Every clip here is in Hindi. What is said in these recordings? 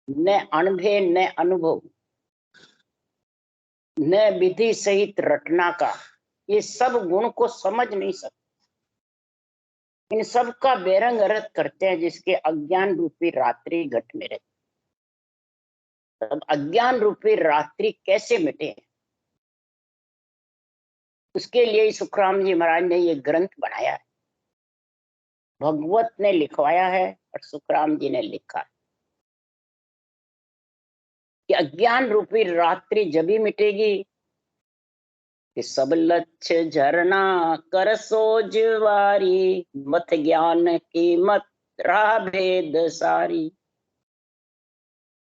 न अनुभे न अनुभव, न विधि सहित रटना का, ये सब गुण को समझ नहीं सकते। इन सब का बेरंग अर्थ करते हैं जिसके अज्ञान रूपी रात्रि घट में रहती। तब अज्ञान रूपी रात्रि कैसे मिटे, उसके लिए सुखराम जी महाराज ने ये ग्रंथ बनाया है। भगवत ने लिखवाया है और सुखराम जी ने लिखा है कि अज्ञान रूपी रात्रि जब ही मिटेगी कि सब लक्ष्य झरना कर सोजवारी, मत ज्ञान की मत राह भेद सारी,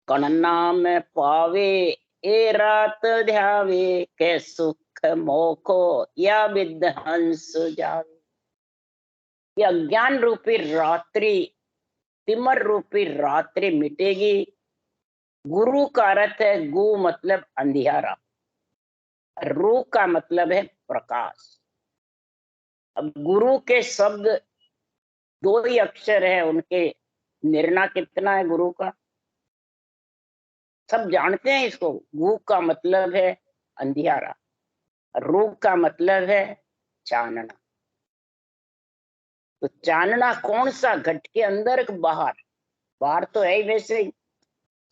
कण नाम पावे ए रात ध्यावे, के सुख मोखो या विध्वंस जावे। ये अज्ञान रूपी रात्रि, तिमर रूपी रात्रि मिटेगी। गुरु का अर्थ है, गु मतलब अंधियारा, रू का मतलब है प्रकाश। अब गुरु के शब्द दो ही अक्षर है, उनके निर्णय कितना है गुरु का, सब जानते हैं इसको। गु का मतलब है अंधियारा, रू का मतलब है चानना। तो चानना कौन सा, घट के अंदर के बाहर? बाहर तो है ही, वैसे ही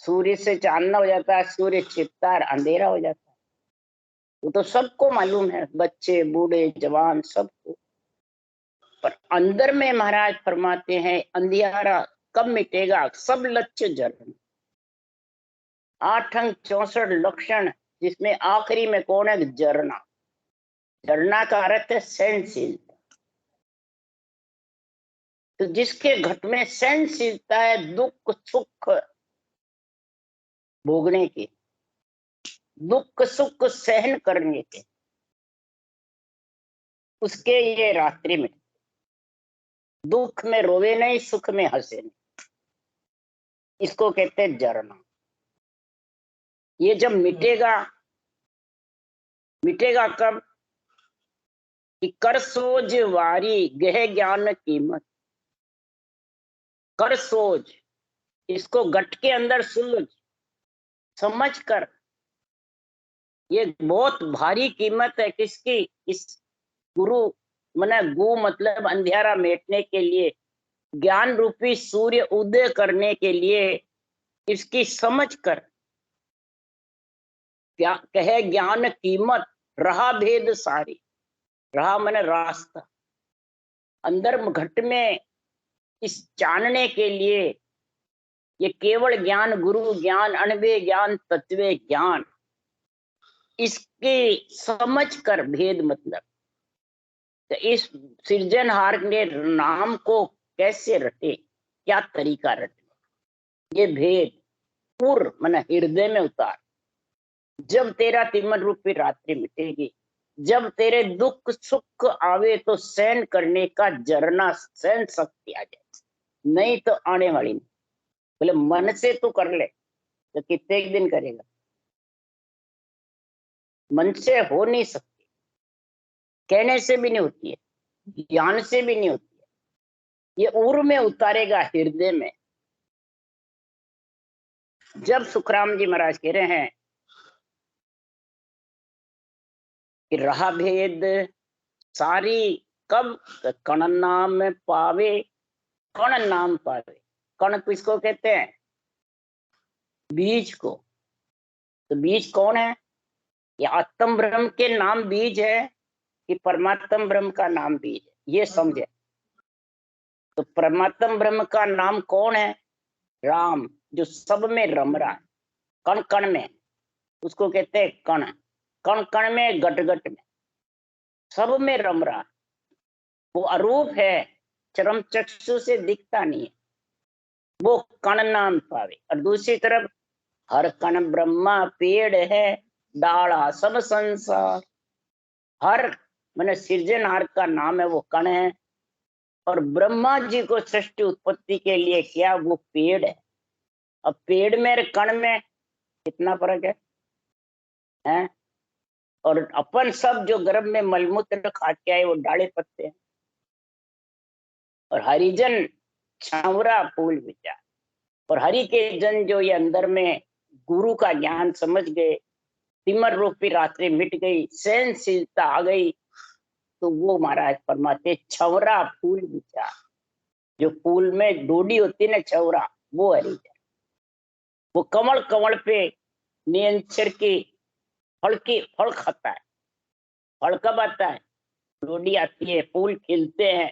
सूर्य से चानना हो जाता है, सूर्य छिपता है अंधेरा हो जाता है, वो तो सबको मालूम है, बच्चे बूढ़े जवान सबको। पर अंदर में महाराज फरमाते हैं अंधियारा कब मिटेगा? सब लक्ष्य जरण, 8 अंक 64 लक्षण, जिसमें आखिरी में कौन है? जरना। जरना का अर्थ है सहनशीलता। तो जिसके घट में सहनशीलता है दुख सुख भोगने की, दुख सुख सहन करने के, उसके ये रात्रि में दुख में रोवे नहीं, सुख में हंसे नहीं, इसको कहते हैं जरना। ये जब मिटेगा, मिटेगा कब? कि कर सोज वारी गह ज्ञान कीमत। कर सोज, इसको घट के अंदर सुलझ समझ कर, ये बहुत भारी कीमत है किसकी? इस गुरु मने गु मतलब अंधियारा मेटने के लिए, ज्ञान रूपी सूर्य उदय करने के लिए, इसकी समझ कर क्या कहे ज्ञान कीमत, रहा भेद सारी। रहा मने रास्ता, अंदर घट में इस जानने के लिए, ये केवल ज्ञान, गुरु ज्ञान, अणवे ज्ञान, तत्वे ज्ञान, इसकी समझ कर भेद मतलब। तो इस सृजनहार के नाम को कैसे रटे, क्या तरीका रटे, ये भेद पूर्व मन हृदय में उतार। जब तेरा तिमन रूपी रात्रि मिटेगी, जब तेरे दुख सुख आवे तो सहन करने का जरना, सहन शक्ति आ जाए, नहीं तो आने वाली नहीं। बोले मन से तू कर ले तो कितने दिन करेगा? मन से हो नहीं सकती, कहने से भी नहीं होती है, ज्ञान से भी नहीं होती है, ये उर में उतारेगा, हृदय में। जब सुखराम जी महाराज कह रहे हैं कि रहा भेद सारी, कब? कण नाम पावे, कण नाम पावे। कण किसको कहते हैं? बीज को। तो बीज कौन है? ये आत्म ब्रह्म के नाम बीज है कि परमात्म ब्रह्म का नाम बीज है, ये समझे। तो परमात्म ब्रह्म का नाम कौन है? राम, जो सब में रम रहा है, कण कण में, उसको कहते हैं कण। कण कण में, गट गट में, सब में रम रहा है। वो अरूप है, चरम चक्षु से दिखता नहीं है, वो कण नाम पावे। और दूसरी तरफ हर कण ब्रह्मा पेड़ है, डाला सब संसार। हर मैंने सृजनहार का नाम है वो कण है, और ब्रह्मा जी को सृष्टि उत्पत्ति के लिए किया वो पेड़ है। अब पेड़ में कण में कितना फर्क है? और अपन सब जो गर्भ में मलमूत्र खा के आए वो डाले पत्ते हैं, और हरिजन छावरा फूल विचार। और हरि के जन जो ये अंदर में गुरु का ज्ञान समझ गए, तिमर रूपी रात्रि मिट गई, सहनशीलता आ गई, तो वो महाराज फरमाते छवरा फूल बिचा, जो फूल में डोडी होती ना छवरा, वो हरिजन। वो कमल कमल पे नियंचर की फल खाता है। फल कब आता है? डोडी आती है, फूल खिलते हैं,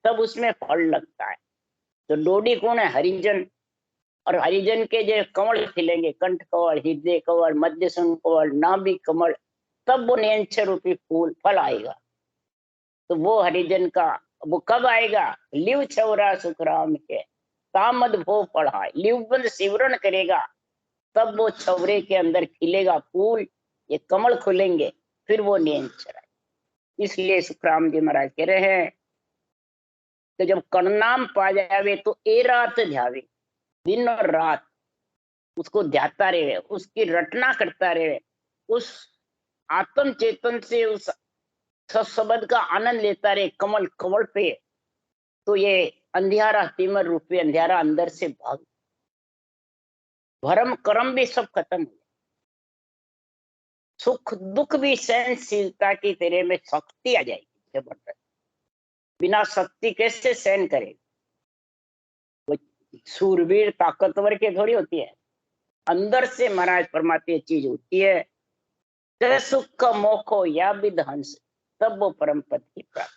तब उसमें फल लगता है। तो डोडी कौन है? हरिजन। और हरिजन के जो कमल खिलेंगे, कंठ कमल, हृदय कमल, मध्य कमल, नाभि कमल, तब वो नियंचर रूपी फूल फल आएगा। तो वो हरिजन का वो कब आएगा? लिव छवरा सुखराम के तामद भो पढ़ा, लिवबंद सिवरण करेगा, तब वो छवरे के अंदर खिलेगा फूल, ये कमल खुलेंगे, फिर वो नियंचर है। इसलिए सुखराम जी महाराज कह रहे हैं कि जब कर्णाम पा जावे तो ए रात ध्यावे, दिन और रात उसको ध्याता रहे, उसकी रटना करता रहे, उस आत्म चेतन से उस सत्संबंध का आनंद लेता रहे कमल कमल पे, तो ये अंधियारा तिमर रूपी अंधियारा अंदर से भाग, भरम कर्म भी सब खत्म हो, सुख दुख भी सहनशीलता की तेरे में शक्ति आ जाएगी जबरदस्त। बिना शक्ति कैसे सहन करेगा? वो सूरवीर ताकतवर के थोड़ी होती है, अंदर से महाराज परमात्मा चीज होती है। सुख का मोखो या विद हंस, तब वो परम पद की प्राप्ति।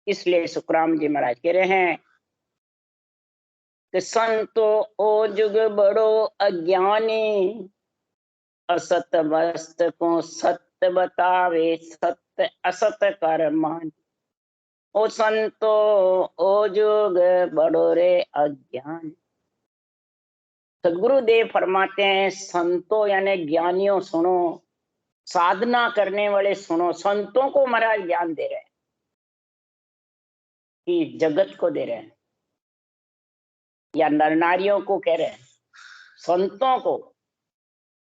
इसलिए सुखराम जी महाराज कह रहे हैं कि संतो ओ जुग बड़ो अज्ञानी, असत वस्त को सत्य बतावे, सत्य असत कर मान। ओ संतो ओ जुग बड़ो रे अज्ञान। सदगुरुदेव फरमाते हैं संतों यानी ज्ञानियों सुनो, साधना करने वाले सुनो। संतों को महाराज ज्ञान दे रहे हैं कि जगत को दे रहे हैं, या नर नारियों को कह रहे हैं, संतों को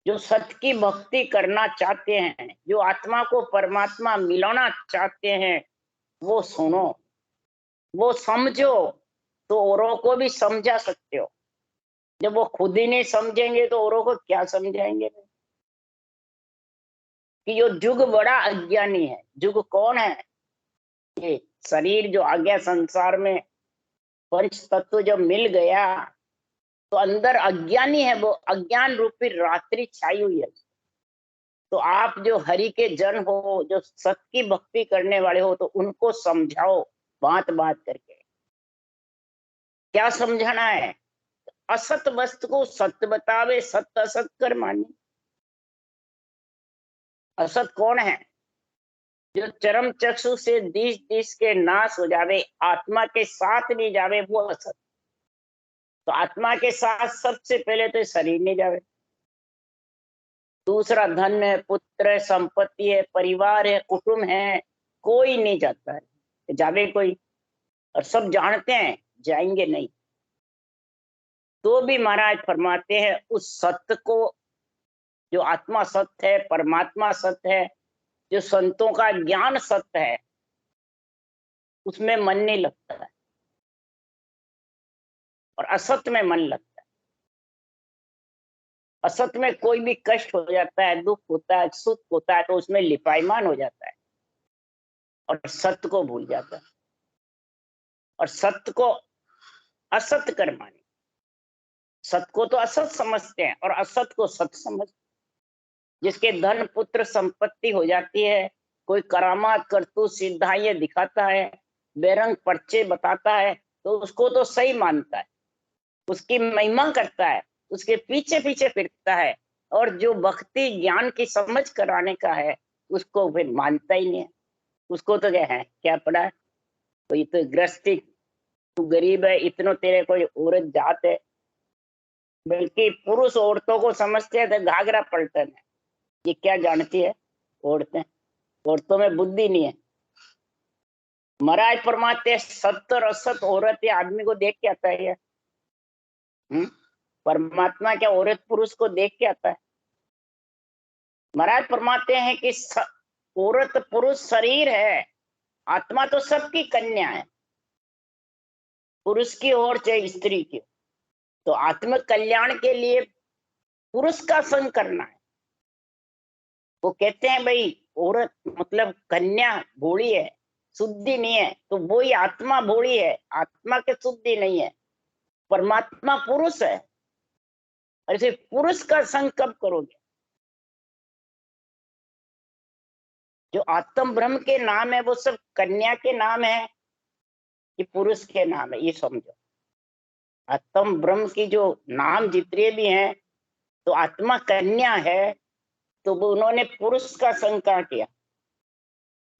जो सत्य की भक्ति करना चाहते हैं, जो आत्मा को परमात्मा मिलाना चाहते हैं, वो सुनो, वो समझो, तो औरों को भी समझा सकते हो। जब वो खुद ही नहीं समझेंगे तो औरों को क्या समझाएंगे? कि ये जुग बड़ा अज्ञानी है। जुग कौन है? ये शरीर जो आ गया संसार में, पंच तत्व जब मिल गया तो अंदर अज्ञानी है, वो अज्ञान रूपी रात्रि छाई हुई है। तो आप जो हरि के जन हो, जो सत्य की भक्ति करने वाले हो, तो उनको समझाओ बात बात करके। क्या समझाना है? असत वस्तु को सत्य बतावे, सत्य असत कर मानी। असत कौन है? जो चरम चक्षु से दिश दिश के नाश हो जावे, आत्मा के साथ नहीं जावे, वो असत। तो आत्मा के साथ सबसे पहले तो शरीर नहीं जावे, दूसरा धन है, पुत्र है, संपत्ति है, परिवार है, कुटुंब है, कोई नहीं जाता है। जावे कोई? और सब जानते हैं जाएंगे नहीं। तो भी महाराज फरमाते हैं उस सत्य को, जो आत्मा सत्य है, परमात्मा सत्य है, जो संतों का ज्ञान सत्य है, उसमें मन नहीं लगता है, और असत्य में मन लगता है। असत्य में कोई भी कष्ट हो जाता है, दुख होता है, सुख होता है, तो उसमें लिपायमान हो जाता है और सत्य को भूल जाता है, और सत्य को असत्य कर माने। सत्य को तो असत समझते हैं और असत को सत्य समझते। जिसके धन पुत्र संपत्ति हो जाती है, कोई करामात करतूत सिद्धाइयां दिखाता है, बेरंग पर्चे बताता है, तो उसको तो सही मानता है, उसकी महिमा करता है, उसके पीछे पीछे फिरता है। और जो भक्ति ज्ञान की समझ कराने का है, उसको फिर मानता ही नहीं है। उसको तो क्या है, क्या पड़ा है, कोई तो गृहस्थी, तू गरीब है, इतनो तेरे कोई औरत जात है। बल्कि पुरुष औरतों को समझते हैं तो घाघरा पलटन है। ये क्या जानती है औरतें? औरतों में बुद्धि नहीं है। महाराज फरमाते सत्य और असत औरत या आदमी को देख के आता है। परमात्मा क्या औरत पुरुष को देख के आता है? महाराज फरमाते हैं कि औरत पुरुष शरीर है, आत्मा तो सबकी कन्या है, पुरुष की और चाहे स्त्री की। तो आत्म कल्याण के लिए पुरुष का संग करना है। वो कहते हैं भाई औरत मतलब कन्या भोली है, शुद्धि नहीं है, तो वो ही आत्मा भोली है, आत्मा के शुद्धि नहीं है। परमात्मा पुरुष है, ऐसे पुरुष का संग कब करोगे? जो आत्म ब्रह्म के नाम है वो सब कन्या के नाम है कि पुरुष के नाम है, ये समझो। आत्म ब्रह्म की जो नाम जितने भी हैं, तो आत्मा कन्या है, तो वो उन्होंने पुरुष का संग कहा किया।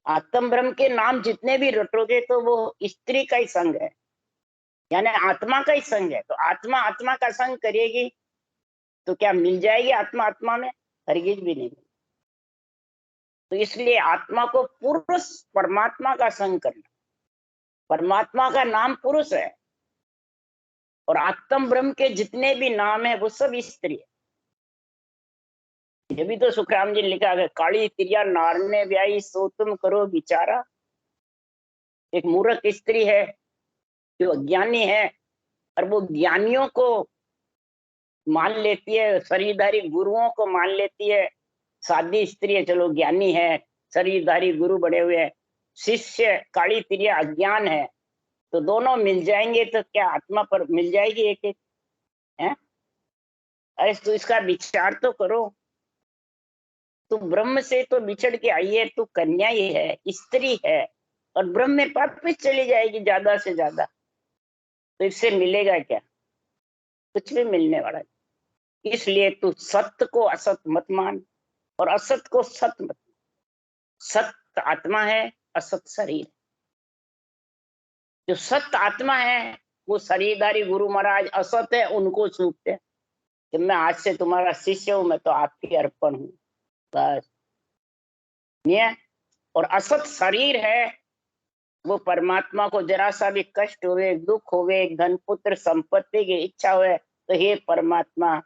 आत्म ब्रह्म के नाम जितने भी रटोगे तो वो स्त्री का ही संग है, यानी आत्मा का ही संग है। तो आत्मा आत्मा का संग करेगी तो क्या मिल जाएगी आत्मा आत्मा में? हरगिज भी नहीं। तो इसलिए आत्मा को पुरुष परमात्मा का संग करना। परमात्मा का नाम पुरुष है और आत्म ब्रह्म के जितने भी नाम है वो सब स्त्री है। ये भी तो सुखराम जी ने लिखा है, काली तिरिया नार ने ब्याई सो तुम करो बिचारा। एक मूर्ख स्त्री है जो अज्ञानी है, और वो ज्ञानियों को मान लेती है, शरीरधारी गुरुओं को मान लेती है। सादी स्त्री है, चलो ज्ञानी है, शरीरधारी गुरु बड़े हुए हैं, शिष्य काली तिरिया अज्ञान है, तो दोनों मिल जाएंगे तो क्या आत्मा पर मिल जाएगी एक एक है? अरे तो इसका विचार तो करो। तू ब्रह्म से तो बिछड़ के आई है, तू कन्या ही है, स्त्री है, और ब्रह्म में वापस चली जाएगी ज्यादा से ज्यादा, तो इससे मिलेगा क्या? कुछ भी मिलने वाला नहीं। इसलिए तू सत्य को असत मत मान और असत को सत्य मत। सत्य आत्मा है, असत शरीर। जो सत्य आत्मा है वो शरीरधारी गुरु महाराज असत है, उनको सूखते हैं कि मैं आज से तुम्हारा शिष्य हूं, मैं तो आपकी अर्पण हूं, बस। ये और असत शरीर है, वो परमात्मा को जरा सा भी कष्ट हुए, दुख हुए, धन पुत्र संपत्ति की इच्छा हुए, तो हे परमात्मा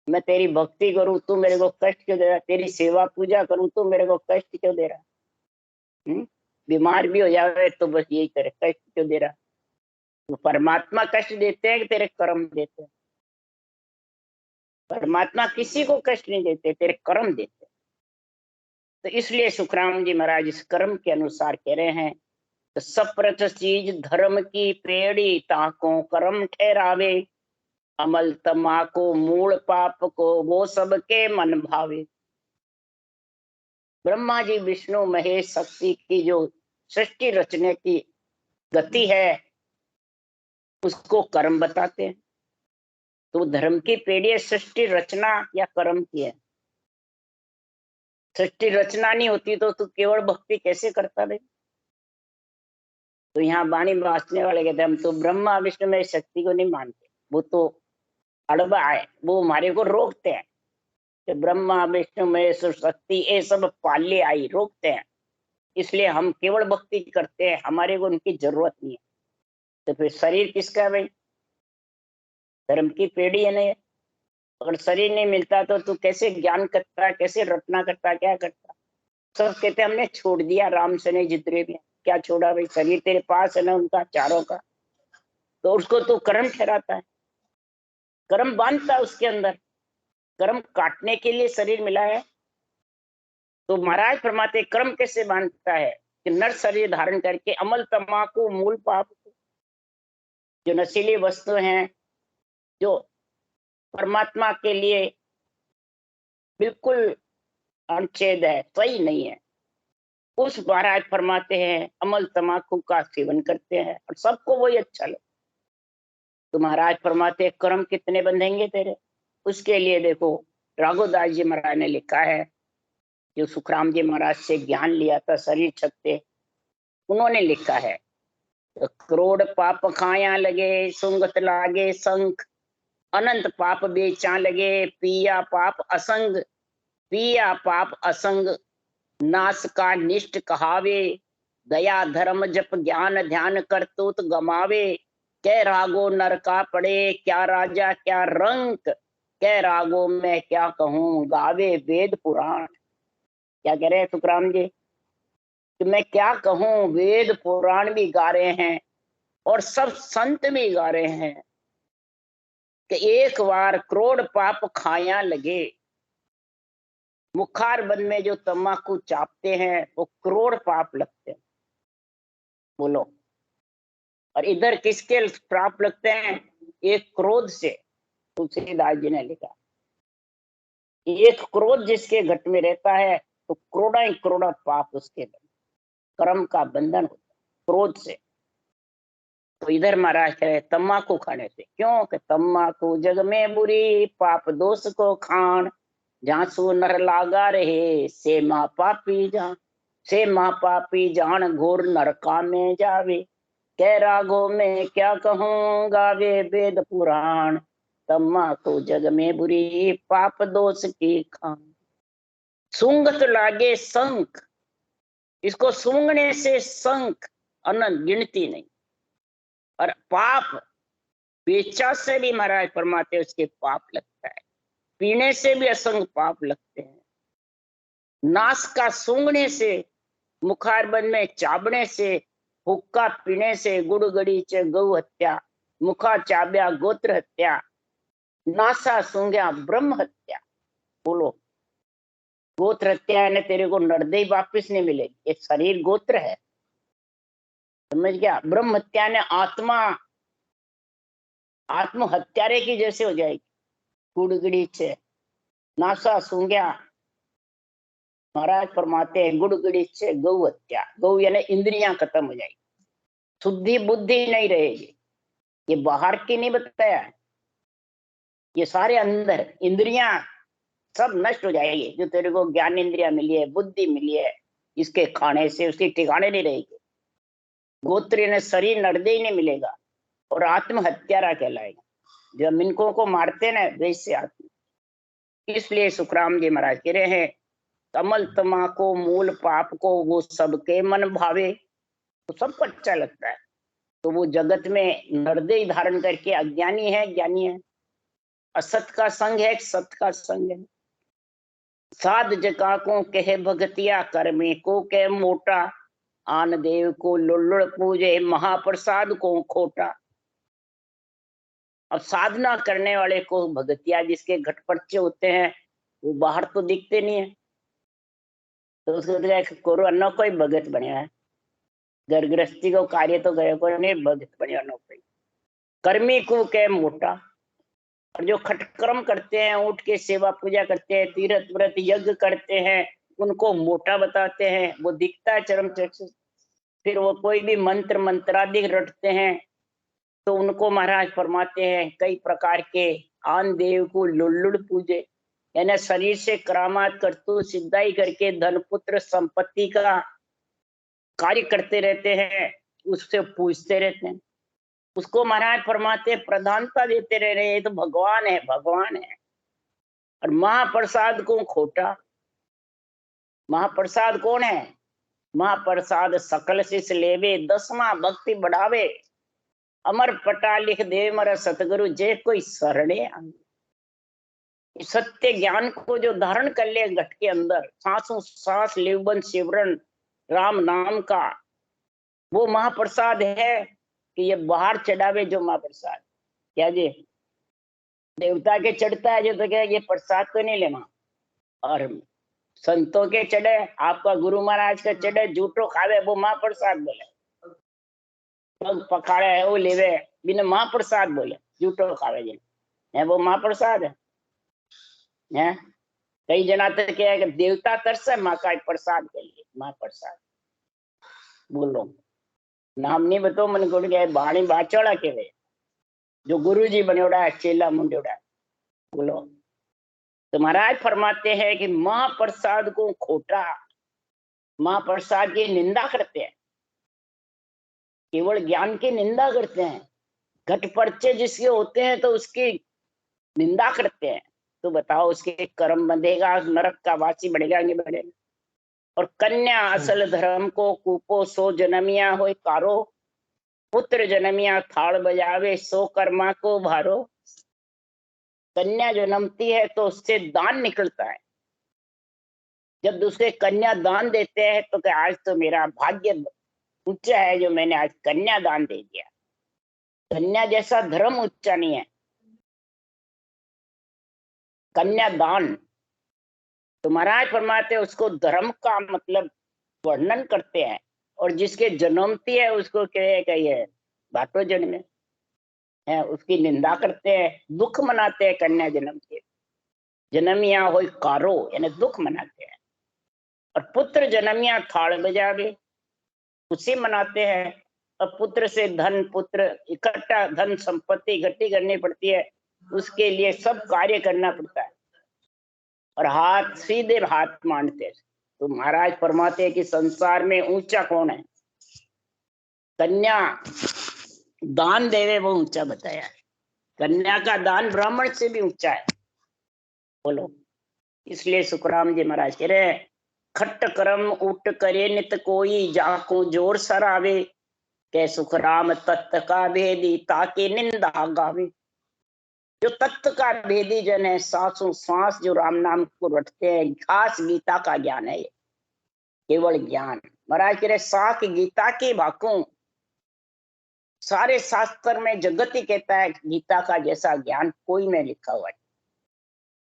मैं तेरी भक्ति करूं, तू मेरे को कष्ट क्यों दे रहा? तेरी सेवा पूजा करूं, तू मेरे को कष्ट क्यों दे रहा? बीमार भी हो जाए तो बस यही करे, कष्ट क्यों दे रहा? तो परमात्मा कष्ट देते हैं कि तेरे कर्म देते हैं? परमात्मा किसी को कष्ट नहीं देते, तेरे कर्म देते हैं। तो इसलिए सुखराम जी महाराज इस कर्म के अनुसार कह रहे हैं, तो सप्रत चीज धर्म की पेड़ी ताको कर्म ठहरावे, अमल तमाको मूल पाप को वो सबके मन भावे। ब्रह्मा जी विष्णु महेश शक्ति की जो सृष्टि रचने की गति है उसको कर्म बताते हैं। तो धर्म की पेड़ी सृष्टि रचना या कर्म की है। सृष्टि रचना नहीं होती तो तू केवल भक्ति कैसे करता भाई? तो यहाँ वाणी बांचने वाले कहते हैं हम तो ब्रह्मा विष्णु में शक्ति को नहीं मानते, वो तो अड़बा है, वो हमारे को रोकते हैं कि ब्रह्मा विष्णु महेश्वर शक्ति ये सब पाले आई, रोकते हैं। इसलिए हम केवल भक्ति करते हैं, हमारे को उनकी जरूरत नहीं है। तो फिर शरीर किसका है भाई? धर्म की पेड़ी है नहीं? अगर शरीर नहीं मिलता तो तू कैसे ज्ञान करता, कैसे रटना करता, क्या करता? सब कहते हमने छोड़ दिया राम से नहीं जितने भी। क्या छोड़ा भाई? शरीर तेरे पास है ना उनका चारों का, तो उसको तो कर्म ठहराता है, कर्म बांधता है उसके अंदर, कर्म काटने के लिए शरीर मिला है। तो महाराज फरमाते कर्म कैसे बांधता है कि नर शरीर धारण करके अमल तमाकू मूल पाप, जो नशीली वस्तु हैं, जो परमात्मा के लिए बिल्कुल अनुच्छेद है, सही नहीं है, उस महाराज फरमाते हैं अमल तमाकू का सेवन करते हैं और सबको वही अच्छा लगे। तो महाराज फरमाते हैं कर्म कितने बंधेंगे तेरे? उसके लिए देखो राघोदास जी महाराज ने लिखा है, जो सुखराम जी महाराज से ज्ञान लिया था शरीर छकते, उन्होंने लिखा है, तो करोड़ पाप खाया लगे सुंगत लागे संख, अनंत पाप बेचा लगे पिया पाप असंग, पिया पाप असंग नाश का निष्ठ कहावे, दया धर्म जप ज्ञान ध्यान करतूत गमावे, कै रागो नर का पड़े क्या राजा क्या रंक, कै रागो में क्या कहूँ गावे वेद पुराण। क्या कह रहे हैं सुखराम जी कि मैं क्या कहूँ, वेद पुराण भी गा रहे हैं और सब संत भी गा रहे हैं कि एक बार करोड़ पाप खाया लगे। मुखार बंद में जो तम्बाकू चापते हैं वो करोड़ पाप लगते हैं, बोलो। और इधर किसके पाप लगते हैं? एक क्रोध से। तुलसीदास जी ने लिखा, एक क्रोध जिसके घट में रहता है तो करोड़ा ही करोड़ा पाप उसके कर्म का बंधन होता है क्रोध से। तो इधर महाराज कह रहे तम्बाकू खाने से। क्यों? कि तम्बाकू जग में बुरी, पाप दोष को खान, जहाँ सु नर लागा रहे, से माँ पापी जान, से माँ पापी जान घोर नरका में जावे। कह रागो में क्या कहूँ, गावे वेद पुराण, तम्बाकू जग में बुरी, पाप दोष की खान। सूंघत लागे संख, इसको सूंघने से संख अनंत गिनती नहीं। और पाप बेचा से भी महाराज फरमाते उसके पाप लगता है, पीने से भी असंग पाप लगते हैं। नास का सूंघने से, मुखारबंद में चाबने से, हुक्का पीने से, गुड़ गड़ीच गौ हत्या, मुखा चाब्या गोत्र हत्या, नासा सूंघ्या ब्रह्म हत्या। बोलो, गोत्र हत्या है ना, तेरे को नरदेह वापिस नहीं मिलेगी, ये शरीर गोत्र है, समझ गया। ब्रह्म हत्या ने आत्मा आत्महत्यारे की जैसे हो जाएगी। गुड़गड़ी से नासा सूंघ्या, महाराज फरमाते हैं गुड़गड़ी से गौ हत्या, गौ यानी इंद्रियां खत्म हो जाएगी, शुद्धि बुद्धि नहीं रहेगी। ये बाहर की नहीं बताया, ये सारे अंदर इंद्रियां सब नष्ट हो जाएगी। जो तेरे को ज्ञान इंद्रिया मिली है, बुद्धि मिली है, इसके खाने से उसके ठिकाने नहीं रहेगी। गोत्र ने शरीर नरदेह नहीं मिलेगा और आत्महत्यारा कहलाएगा। जो मिनकों को मारते ना वैसे आत्मा। इसलिए सुखराम जी महाराज कह रहे हैं, कमल तमाको मूल पाप को वो सबके मन भावे। तो सबको अच्छा लगता है, तो वो जगत में नरदेह धारण करके अज्ञानी है ज्ञानी है। असत का संग है, सत का संग है। साध जका को कहे भगतिया, कर्मी को कह मोटा, आन देव को लुल्लुड़ पूजे, महाप्रसाद को खोटा। अब साधना करने वाले को भगतिया, जिसके घट पर्चे होते हैं वो बाहर तो दिखते नहीं है, तो उसको करो अन्नो कोई भगत बनया है, घर गृहस्थी को कार्य तो गए को नहीं, भगत बनया नो कोई। कर्मी को कह मोटा, और जो खटकर्म करते हैं, उठ के सेवा पूजा करते हैं, तीर्थ व्रत यज्ञ करते हैं, उनको मोटा बताते हैं, वो दिखता है चरम चक्षु। फिर वो कोई भी मंत्र मंत्रादि रटते हैं तो उनको महाराज फरमाते हैं कई प्रकार के आन देव को लुल्लुड़ पूजे, यानी शरीर से करामात करतू सिद्धाई करके धन पुत्र संपत्ति का कार्य करते रहते हैं, उससे पूजते रहते हैं। उसको महाराज फरमाते प्रधानता देते रह रहे हैं, तो भगवान है भगवान है। और महाप्रसाद को खोटा, महाप्रसाद कौन है? महाप्रसाद सकल शिष लेवे, 10वां भक्ति बढ़ावे, अमर पटा लिख दे मर सतगुरु, जे कोई शरणे आवे। सत्य ज्ञान को जो धारण कर ले घट के अंदर, सांसों सांस लेवन शिवरण राम नाम का, वो महाप्रसाद है कि ये बाहर चढ़ावे। जो महाप्रसाद क्या जी देवता के चढ़ता है जो, तो क्या ये प्रसाद तो नहीं लेना। और संतों के चढ़े, आपका गुरु महाराज का चढ़े, झूठो खावे, वो महाप्रसाद बोले। पग पखाड़े है वो लेवे, बिना महाप्रसाद बोले, झूठो खावे जी है, वो महाप्रसाद है। कई जना तो क्या है कि देवता तरस है माँ का प्रसाद के लिए, महाप्रसाद बोलो। नाम नहीं बताओ मन को क्या बाणी बाचोड़ा के वे, जो गुरु जी बनेड़ा है, चेला मुंडेड़ा बोलो। तो महाराज फरमाते हैं कि महाप्रसाद को खोटा, महाप्रसाद की निंदा करते हैं, केवल ज्ञान की निंदा करते हैं। घट पर्चे जिसके होते हैं तो उसकी निंदा करते हैं, तो बताओ उसके कर्म बंधेगा, नरक का वासी बढ़ेगा नहीं बढ़ेगा। और कन्या असल धर्म को कूपो, सो जन्मिया हो कारो, पुत्र जन्मिया थाल बजावे, सो कर्मा को भारो। कन्या जन्मती है तो उससे दान निकलता है। जब दूसरे कन्या दान देते हैं तो क्या आज तो मेरा भाग्य ऊंचा है जो मैंने आज कन्या दान दे दिया। कन्या जैसा धर्म ऊंचा नहीं है। कन्यादान, तो महाराज फरमाते हैं उसको धर्म का मतलब वर्णन करते हैं, और जिसके जन्मती है उसको कहिए बाटो जन्मे है, उसकी निंदा करते हैं, दुख मनाते हैं। कन्या जन्म के जन्मिया हो कारो यानी दुख मनाते हैं, और पुत्र जन्मिया थाल बजावे खुशी मनाते हैं। और पुत्र से धन, पुत्र इकट्ठा धन संपत्ति इकट्ठी करनी पड़ती है, उसके लिए सब कार्य करना पड़ता है, और हाथ सीधे हाथ मानते हैं। तो महाराज फरमाते हैं कि संसार में ऊंचा कौन है? कन्या दान देवे वो ऊंचा बताया है। कन्या का दान ब्राह्मण से भी ऊंचा है। बोलो, इसलिए सुखराम जी महाराज कह रहे हैं, खट्ट कर्म उठ करे नित कोई, जाको जोर सरावे, के सुखराम तत्व का भेदी ताके निंदा गावे। जो तत्व का भेदी जन है, सांसों सांस जो राम नाम को रटते हैं, खास गीता का ज्ञान है ये, केवल ज्ञान। महाराज कह रहे साख गीता की भाकू, सारे शास्त्र में जगत ही कहता है गीता का जैसा ज्ञान कोई में लिखा हुआ है,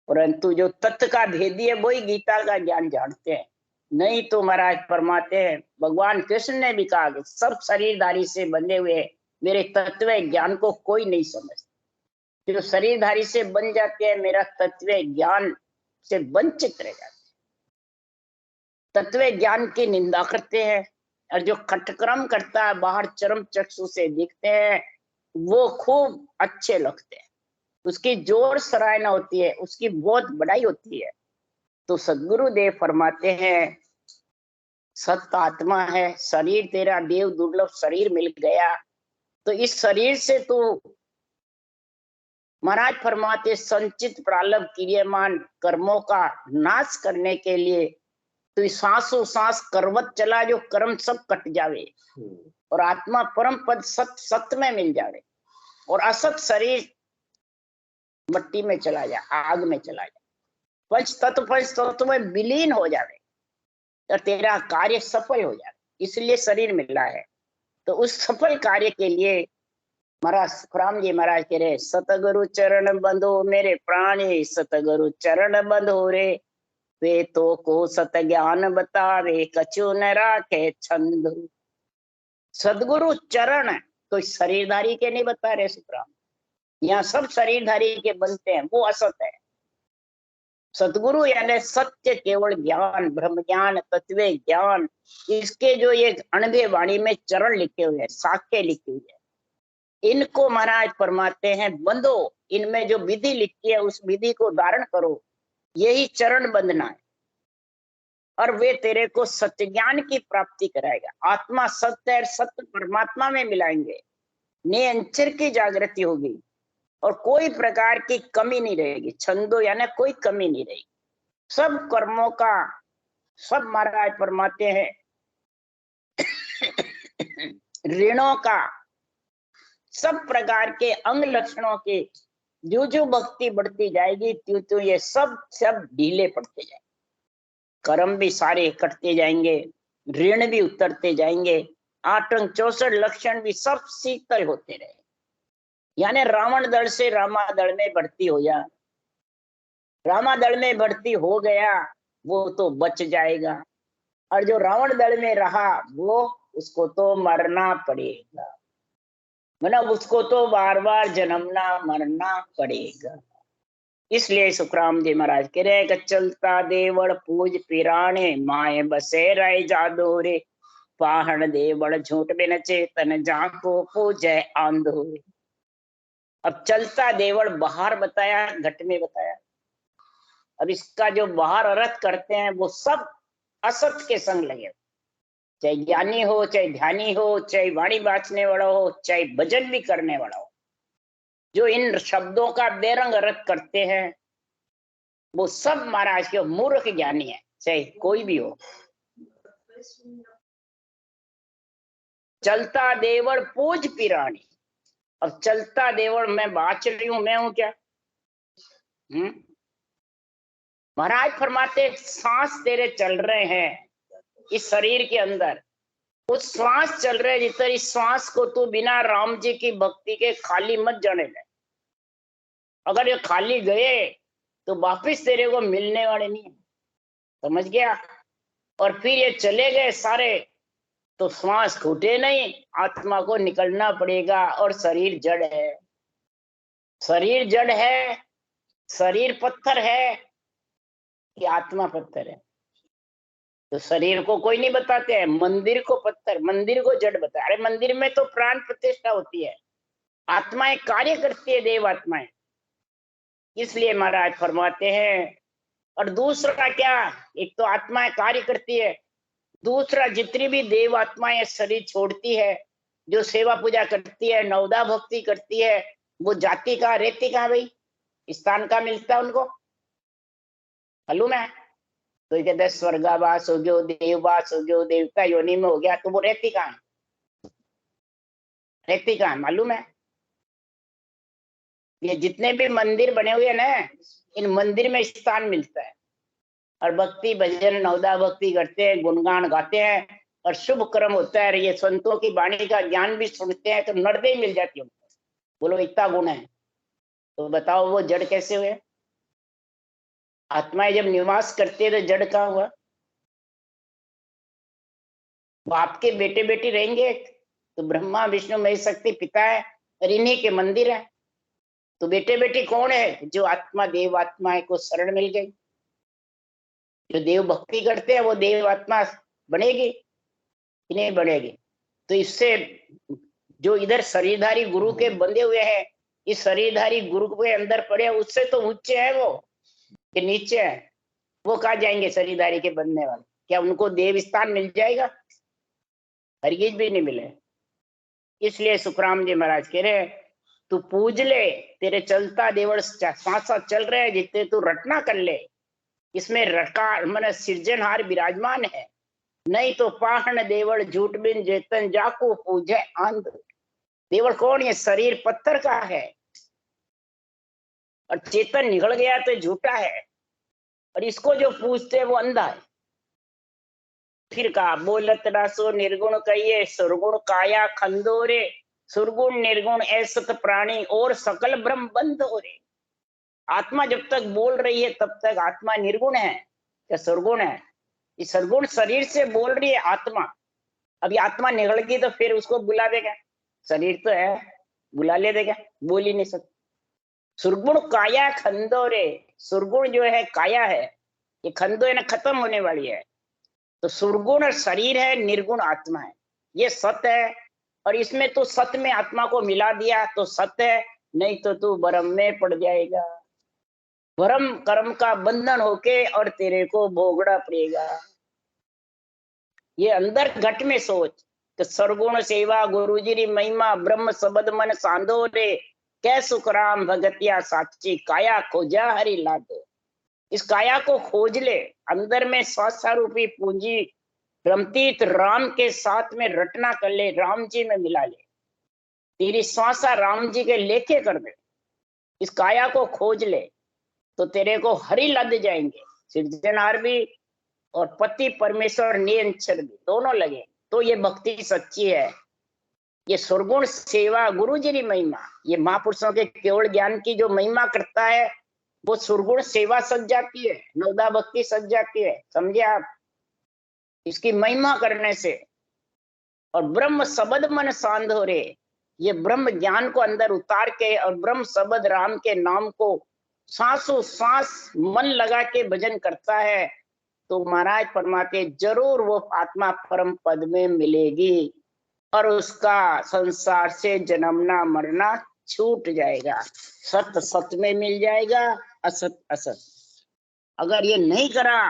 परंतु जो तत्व का भेदी है वही गीता का ज्ञान जानते हैं। नहीं तो महाराज फरमाते हैं, भगवान कृष्ण ने भी कहा कि सब शरीरधारी से बंधे हुए मेरे तत्व ज्ञान को कोई नहीं समझता। जो शरीरधारी से बन जाते हैं मेरा तत्व ज्ञान से वंचित रह जाते हैं, तत्व ज्ञान की निंदा करते हैं। और जो खटक्रम करता है, बाहर चरम चक्षु से दिखते हैं, वो खूब अच्छे लगते हैं, उसकी जोर सराहना होती है, उसकी बहुत बड़ाई होती है। तो सदगुरुदेव फरमाते हैं सत्य आत्मा है, शरीर तेरा देव दुर्लभ शरीर मिल गया, तो इस शरीर से तू महाराज फरमाते संचित प्रारब्ध क्रियमान कर्मों का नाश करने के लिए तो सांसों सांस करवत चला, जो कर्म सब कट जावे और आत्मा परम पद सत्य सत्य में मिल जावे, और असत शरीर मट्टी में चला जाए, आग में चला जाए, पंच तत्व में विलीन हो जावे, तो तेरा कार्य सफल हो जाए। इसलिए शरीर मिला है। तो उस सफल कार्य के लिए महाराज सुखराम जी महाराज कह रहे सतगुरु चरण बंधो मेरे प्राणी, सतगुरु चरण बंधो रे, वे तो को सत ज्ञान बतावे, कछु न राखे छंद। सदगुरु चरण तो शरीरधारी के नहीं बता रहे सुखराम, यहाँ सब शरीरधारी के बनते हैं, वो असत है। सदगुरु यानी सत्य केवल ज्ञान, ब्रह्म ज्ञान, तत्व ज्ञान, इसके जो ये अणभे वाणी में चरण लिखे हुए हैं, साखे लिखी हुई है, इनको महाराज फरमाते हैं बंधो, इनमें जो विधि लिखी है उस विधि को धारण करो, यही चरण बंधना है, और वे तेरे को सत्य ज्ञान की प्राप्ति कराएगा। आत्मा सत्य है, सत्य परमात्मा में मिलाएंगे, निरंतर की जागृति होगी और कोई प्रकार की कमी नहीं रहेगी। छंदो यानी कोई कमी नहीं रहेगी, सब कर्मों का सब महाराज फरमाते हैं ऋणों का, सब प्रकार के अंग लक्षणों के जो जो भक्ति बढ़ती जाएगी त्यों त्यों ये सब सब ढीले पड़ते जाएंगे, कर्म भी सारे कटते जाएंगे, ऋण भी उतरते जाएंगे, आतंक 64 लक्षण भी सब शीतल होते रहे। यानी रावण दल से रामादल में बढ़ती हो जा, रामादल में बढ़ती हो गया वो तो बच जाएगा, और जो रावण दल में रहा वो उसको तो मरना पड़ेगा, मतलब उसको तो बार बार जन्मना मरना पड़ेगा। इसलिए सुखराम जी महाराज कह रहे कि चलता देवड़ पूज पिराणे, माए बसे राय जादो रे, पाहन देवड़ झूठ बिन चेतन जाको पूजय आंधो रे। अब चलता देवड़ बाहर बताया, घट में बताया। अब इसका जो बाहर अर्थ करते हैं वो सब असत के संग लगे, चाहे ज्ञानी हो, चाहे ध्यानी हो, चाहे वाणी बांचने वाला हो, चाहे भजन भी करने वाला हो, जो इन शब्दों का बेरंग अर्थ करते हैं वो सब महाराज के मूर्ख ज्ञानी है, चाहे कोई भी हो। चलता देवड़ पूज पिरानी, अब चलता देवड़ मैं बाच रही हूं, मैं हूं क्या? महाराज फरमाते सांस तेरे चल रहे हैं इस शरीर के अंदर, उस श्वास चल रहे जितना इस श्वास को तू बिना राम जी की भक्ति के खाली मत जाने दे। अगर ये खाली गए तो वापिस तेरे को मिलने वाले नहीं है, समझ गया। और फिर ये चले गए सारे, तो श्वास छूटे नहीं, आत्मा को निकलना पड़ेगा। और शरीर जड़ है, शरीर जड़ है, शरीर पत्थर है कि आत्मा पत्थर है। तो शरीर को कोई नहीं बताते हैं, मंदिर को पत्थर, मंदिर को जड़ बताया। अरे मंदिर में तो प्राण प्रतिष्ठा होती है, आत्माएं कार्य करती है, देव आत्माएं, इसलिए महाराज फरमाते हैं। और दूसरा क्या, एक तो आत्माएं कार्य करती है, दूसरा जितनी भी देव आत्माएं शरीर छोड़ती है, जो सेवा पूजा करती है, नवदा भक्ति करती है, वो जाति का रहती कहाँ भाई, स्थान का मिलता है उनको, मालूम है। तो ये कहते हैं स्वर्गावास हो गयो, देववास हो गयो, देवता योनि में हो गया, तो वो रहती कहाँ, रहती कहाँ मालूम है। ये जितने भी मंदिर बने हुए हैं ना, इन मंदिर में स्थान मिलता है, और भक्ति भजन नवदा भक्ति करते हैं, गुणगान गाते हैं, और शुभ कर्म होता है, ये संतों की वाणी का ज्ञान भी सुनते हैं, तो नर्दे मिल जाती है उनको। बोलो इतना गुण है, तो बताओ वो जड़ कैसे हुए। आत्माएं जब निवास करती है तो जड़ कहाँ हुआ। वो आपके बेटे बेटी रहेंगे, तो ब्रह्मा विष्णु महेश शक्ति पिता है, और इन्हीं के मंदिर है। तो बेटे बेटी कौन है, जो आत्मा देव आत्माएं को शरण मिल गई, जो देव भक्ति करते हैं वो देव आत्मा बनेगी कि नहीं बनेगी। तो इससे जो इधर शरीरधारी गुरु के बंधे हुए हैं, इस शरीरधारी गुरु के अंदर पड़े, उससे तो ऊंचे है वो कि नीचे है। वो कहाँ जाएंगे शरीरधारी के बंधने वाले, क्या उनको देव स्थान मिल जाएगा, हरगिज भी नहीं मिले। इसलिए सुखराम जी महाराज कह रहे तू पूज ले, तेरे चलता देवल साथ साथ चल रहे हैं, जितने तू रटना कर ले, इसमें रटकार मन सृजनहार विराजमान है। नहीं तो पाहन देवल झूठ बिन चेतन जाको पूजे आंध। देवल कौन है, शरीर पत्थर का है, और चेतन निकल गया तो झूठा है, और इसको जो पूजते हैं वो अंधा है। फिर कहा बोलत रासो निर्गुण कहिए, सुरगुण काया खंदोरे, सुरगुण निर्गुण ऐसत प्राणी और सकल ब्रह्म बंद हो रे। आत्मा जब तक बोल रही है तब तक आत्मा निर्गुण है या सरगुण है। इस सरगुण शरीर से बोल रही है आत्मा, अभी आत्मा निकल गई तो फिर उसको बुला देगा, शरीर तो है, बुला ले देगा, बोल ही नहीं सकता। सुरगुण काया खंदोरे, सुरगुण जो है काया है, ये खंदो है ना, खत्म होने वाली है। तो सुरगुण शरीर है, निर्गुण आत्मा है, ये सत्य है। और इसमें तो सत्य में आत्मा को मिला दिया तो सत्य है, नहीं तो तू भ्रम में पड़ जाएगा, भ्रम कर्म का बंधन होके, और तेरे को भोगना पड़ेगा। ये अंदर घट में सोच कि सरगुण सेवा गुरुजी री महिमा, ब्रह्म शब्द मन सांधो रे, कै सुखराम भगतिया साची, काया खोजा हरि लादो। इस काया को खोज ले, अंदर में स्वास्थ्य रूपी पूंजी रमतीत राम के साथ में रटना कर ले, राम जी में मिला ले, तेरी श्वासा राम जी के लेके कर दे। इस काया को खोज ले तो तेरे को हरि लद जाएंगे, सृजनहार भी और पति परमेश्वर नियंत्रण भी, दोनों लगे। तो ये भक्ति सच्ची है। ये सुरगुण सेवा गुरु जी की महिमा, ये महापुरुषों के केवल ज्ञान की जो महिमा करता है, वो सुरगुण सेवा सज जाती है, नवदा भक्ति सज जाती है, समझे आप, इसकी महिमा करने से। और ब्रह्म शब्द मन सांध हो रे, ये ब्रह्म ज्ञान को अंदर उतार के, और ब्रह्म शब्द राम के नाम को सांसों सांस मन लगा के भजन करता है, तो महाराज फरमाते जरूर वो आत्मा परम पद में मिलेगी, और उसका संसार से जन्मना मरना छूट जाएगा, सत्य सत्य में मिल जाएगा, असत असत। अगर ये नहीं करा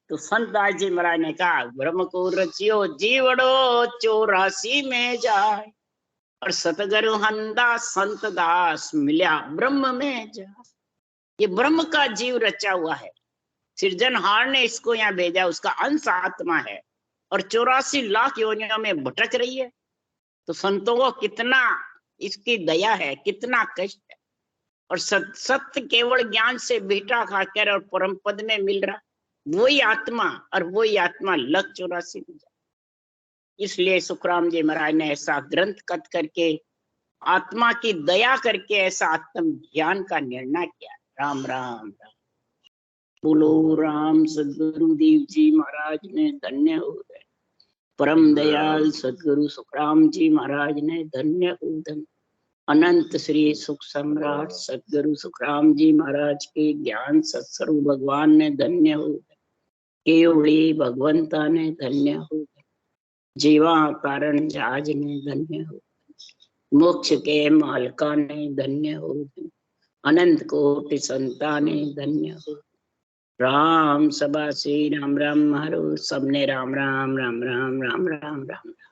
तो संत दास जी महाराज ने कहा ब्रह्म को रचियो जीवड़ो 84 में जाए, और सतगुरु हंदा संत दास मिला ब्रह्म में जा। ये ब्रह्म का जीव रचा हुआ है, सृजनहार ने इसको यहाँ भेजा, उसका अंश आत्मा है, और 84 लाख योनियों में भटक रही है। तो संतों को कितना इसकी दया है, कितना कष्ट है, और सत्य केवल ज्ञान से बेटा खाकर और परम पद में मिल रहा, वही आत्मा, और वही आत्मा लख 84 में जा। इसलिए सुखराम जी महाराज ने ऐसा ग्रंथ कथ करके, आत्मा की दया करके ऐसा आत्म ज्ञान का निर्णय किया। राम राम राम। बोलो राम सदगुरुदेव जी महाराज ने धन्य हो गए। परम दयाल सदगुरु सुखराम जी महाराज ने धन्य हो गए। अनंत श्री सुख सम्राट सदगुरु सुखराम जी महाराज के ज्ञान सत्स्वरूप भगवान ने धन्य हो गए। केवली भगवंता ने धन्य हो गए। जीवा कारण जहाज ने धन्य हो गए। मोक्ष के मालका ने धन्य हो गए। अनंत कोटि संतान धन्य हो। राम सभा से राम राम मारो सबने राम राम राम राम राम राम राम राम।